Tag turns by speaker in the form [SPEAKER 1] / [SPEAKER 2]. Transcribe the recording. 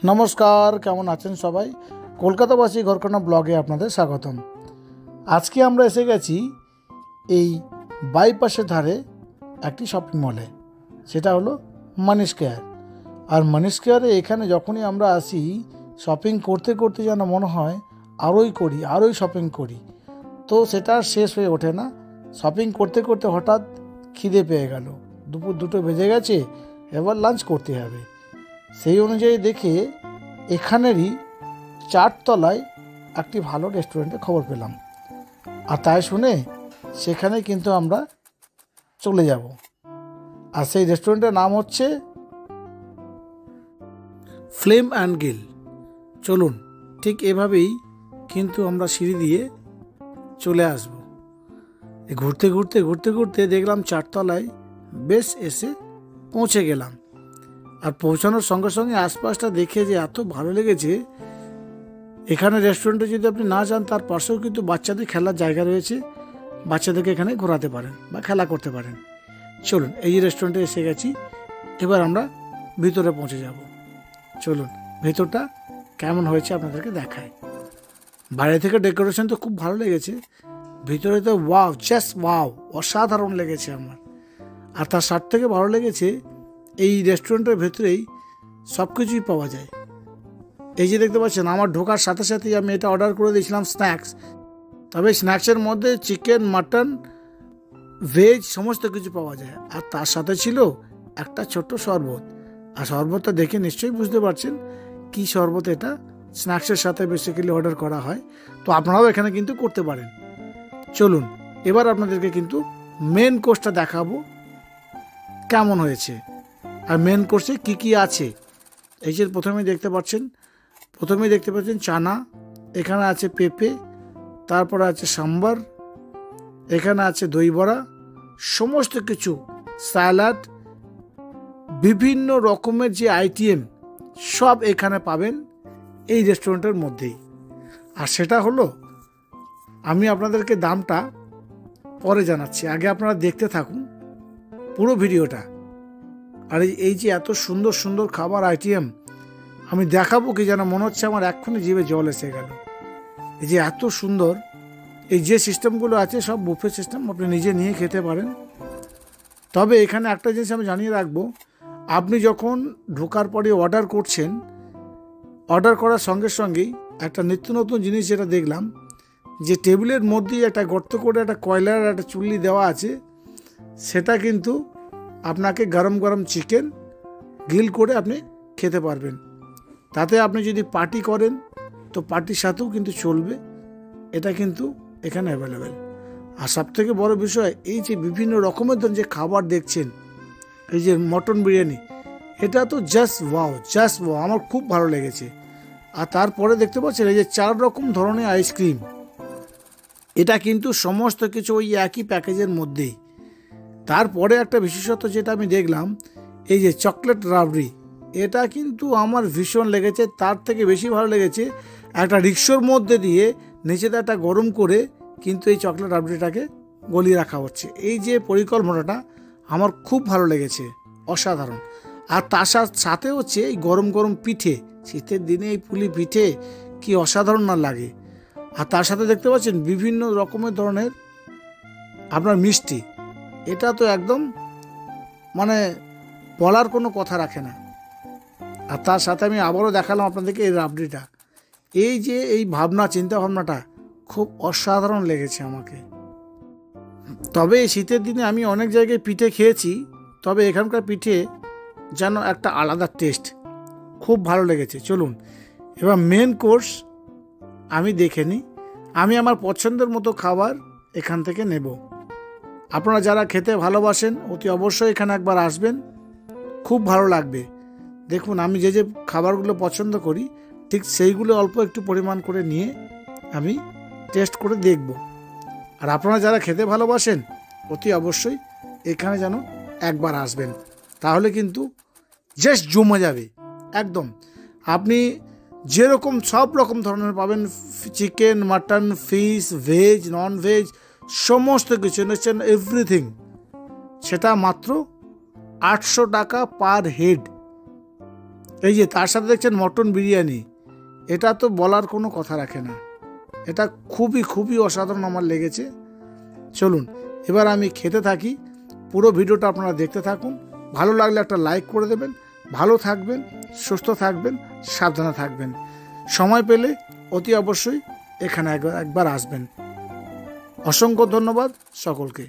[SPEAKER 1] নমস্কার, কেমন আছেন সবাই? কলকাতাবাসী ঘরকন্না ব্লগে আপনাদের স্বাগতম। আজকে আমরা এসে গেছি এই বাইপাসের ধারে একটি শপিং মলে, সেটা হলো মানিস কেয়ার। আর মানিস কেয়ারে এখানে যখনই আমরা আসি, শপিং করতে করতে যেন মনে হয় আরোই শপিং করি। তো সেটা আর শেষ হয়ে ওঠে না। শপিং করতে করতে হঠাৎ খিদে পেয়ে গেল, দুপুর 2টো বেজে গেছে, এবার লাঞ্চ করতে হবে। সেই অনুযায়ী দেখে এখানেরই 4 তলায় একটি ভালো রেস্টুরেন্টে খবর পেলাম, আর তাই শুনে সেখানে কিন্তু আমরা চলে যাব। আর সেই রেস্টুরেন্টের নাম হচ্ছে ফ্লেম অ্যান্ড গিল। চলুন, ঠিক এভাবেই কিন্তু আমরা সিঁড়ি দিয়ে চলে আসব। ঘুরতে ঘুরতে ঘুরতে ঘুরতে দেখলাম 4 তলায় বেশ এসে পৌঁছে গেলাম। আর পৌঁছানোর সঙ্গে সঙ্গে আশপাশটা দেখে যে এত ভালো লেগেছে। এখানে রেস্টুরেন্টে যদি আপনি না যান, তার পাশেও কিন্তু বাচ্চাদের খেলার জায়গা রয়েছে, বাচ্চাদেরকে এখানে ঘোরাতে পারেন বা খেলা করতে পারেন। চলুন, এই রেস্টুরেন্টে এসে গেছি, এবার আমরা ভিতরে পৌঁছে যাব। চলুন, ভেতরটা কেমন হয়েছে আপনাদেরকে দেখায়। বাইরে থেকে ডেকোরেশন তো খুব ভালো লেগেছে, ভিতরে তো ওয়াও, জাস্ট ওয়াও, অসাধারণ লেগেছে আমার। আর তার সাথে থেকে ভালো লেগেছে এই রেস্টুরেন্টের ভেতরেই সব কিছুই পাওয়া যায়। এই যে দেখতে পাচ্ছেন, আমার ঢোকার সাথে সাথেই আমি এটা অর্ডার করে দিয়েছিলাম স্ন্যাক্স। তবে স্ন্যাক্সের মধ্যে চিকেন, মাটন, ভেজ সমস্ত কিছু পাওয়া যায়। আর তার সাথে ছিল একটা ছোট্ট শরবত। আর শরবতটা দেখে নিশ্চয়ই বুঝতে পারছেন কি শরবত। এটা স্ন্যাক্সের সাথে বেসিক্যালি অর্ডার করা হয়, তো আপনারাও এখানে কিন্তু করতে পারেন। চলুন, এবার আপনাদেরকে কিন্তু মেন কোর্সটা দেখাবো কেমন হয়েছে আর মেন কোর্সে কি কি আছে। এই যে প্রথমেই দেখতে পাচ্ছেন চানা, এখানে আছে পেঁপে, তারপরে আছে সাম্বার, এখানে আছে দই বড়া, সমস্ত কিছু স্যালাড, বিভিন্ন রকমের যে আইটেম সব এখানে পাবেন এই রেস্টুরেন্টের মধ্যেই। আর সেটা হলো, আমি আপনাদেরকে দামটা পরে জানাচ্ছি, আগে আপনারা দেখতে থাকুন পুরো ভিডিওটা। আর এই যে এত সুন্দর সুন্দর খাবার আইটেম আমি দেখাবো কি যেন মনে হচ্ছে আমার এক্ষুনি জিভে জল এসে গেল। এই যে এত সুন্দর, এই যে সিস্টেমগুলো আছে সব বুফে সিস্টেম, আপনি নিজে নিয়ে খেতে পারেন। তবে এখানে একটা জিনিস আমি জানিয়ে রাখবো, আপনি যখন ঢোকার পরে অর্ডার করছেন, অর্ডার করার সঙ্গে সঙ্গেই একটা নিত্য নতুন জিনিস যেটা দেখলাম, যে টেবিলের মধ্যেই একটা গর্ত করে একটা কয়লার একটা চুল্লি দেওয়া আছে, সেটা কিন্তু আপনাকে গরম গরম চিকেন গ্রিল করে আপনি খেতে পারবেন। তাতে আপনি যদি পার্টি করেন তো পার্টির সাথেও কিন্তু চলবে, এটা কিন্তু এখানে অ্যাভেলেবেল। আর সবথেকে বড় বিষয়, এই যে বিভিন্ন রকমের ধরনের যে খাবার দেখছেন, এই যে মটন বিরিয়ানি, এটা তো জাস্ট ওয়াও, আমার খুব ভালো লেগেছে। আর তারপরে দেখতে পাচ্ছেন এই যে 4 রকম ধরনের আইসক্রিম, এটা কিন্তু সমস্ত কিছু ওই একই প্যাকেজের মধ্যেই। তারপরে একটা বিশেষত্ব যেটা আমি দেখলাম, এই যে চকলেট রাবড়ি, এটা কিন্তু আমার ভীষণ লেগেছে। তার থেকে বেশি ভালো লেগেছে একটা রিক্সার মধ্যে দিয়ে নিচেতে একটা গরম করে কিন্তু এই চকলেট রাবড়িটাকে গলিয়ে রাখা হচ্ছে। এই যে পরিকল্পনাটা আমার খুব ভালো লেগেছে, অসাধারণ। আর তার সাথে হচ্ছে এই গরম গরম পিঠে, শীতের দিনে এই পুলি পিঠে কি অসাধারণ না লাগে। আর তার সাথে দেখতে পাচ্ছেন বিভিন্ন রকমের ধরনের আপনার মিষ্টি, এটা তো একদম মানে বলার কোনো কথা রাখে না। আর তার সাথে আমি আবারও দেখালাম আপনাদেরকে এই রাবড়িটা। এই যে এই চিন্তা ভাবনাটা খুব অসাধারণ লেগেছে আমাকে। তবে এই শীতের দিনে আমি অনেক জায়গায় পিঠে খেয়েছি, তবে এখানকার পিঠে যেন একটা আলাদা টেস্ট, খুব ভালো লেগেছে। চলুন, এবার মেন কোর্স আমি দেখে নিই। আমি আমার পছন্দের মতো খাবার এখান থেকে নেব। আপনারা যারা খেতে ভালোবাসেন অতি অবশ্যই এখানে একবার আসবেন, খুব ভালো লাগবে। দেখুন, আমি যে যে খাবারগুলো পছন্দ করি ঠিক সেইগুলো অল্প একটু পরিমাণ করে নিয়ে আমি টেস্ট করে দেখব। আর আপনারা যারা খেতে ভালোবাসেন অতি অবশ্যই এখানে যেন একবার আসবেন, তাহলে কিন্তু জাস্ট জমে যাবে একদম। আপনি যেরকম সব রকম ধরনের পাবেন, chicken, mutton, fish, veg, non veg, সমস্ত কিছু, এভরিথিং। সেটা মাত্র 800 টাকা পার হেড। এই যে তার সাথে দেখছেন মটন বিরিয়ানি, এটা তো বলার কোনো কথা রাখে না, এটা খুবই খুবই অসাধারণ আমার লেগেছে। চলুন এবার আমি খেতে থাকি, পুরো ভিডিওটা আপনারা দেখতে থাকুন। ভালো লাগলে একটা লাইক করে দেবেন। ভালো থাকবেন, সুস্থ থাকবেন, সাবধানে থাকবেন। সময় পেলে অতি অবশ্যই এখানে একবার আসবেন। অসংখ্য ধন্যবাদ সকলকে।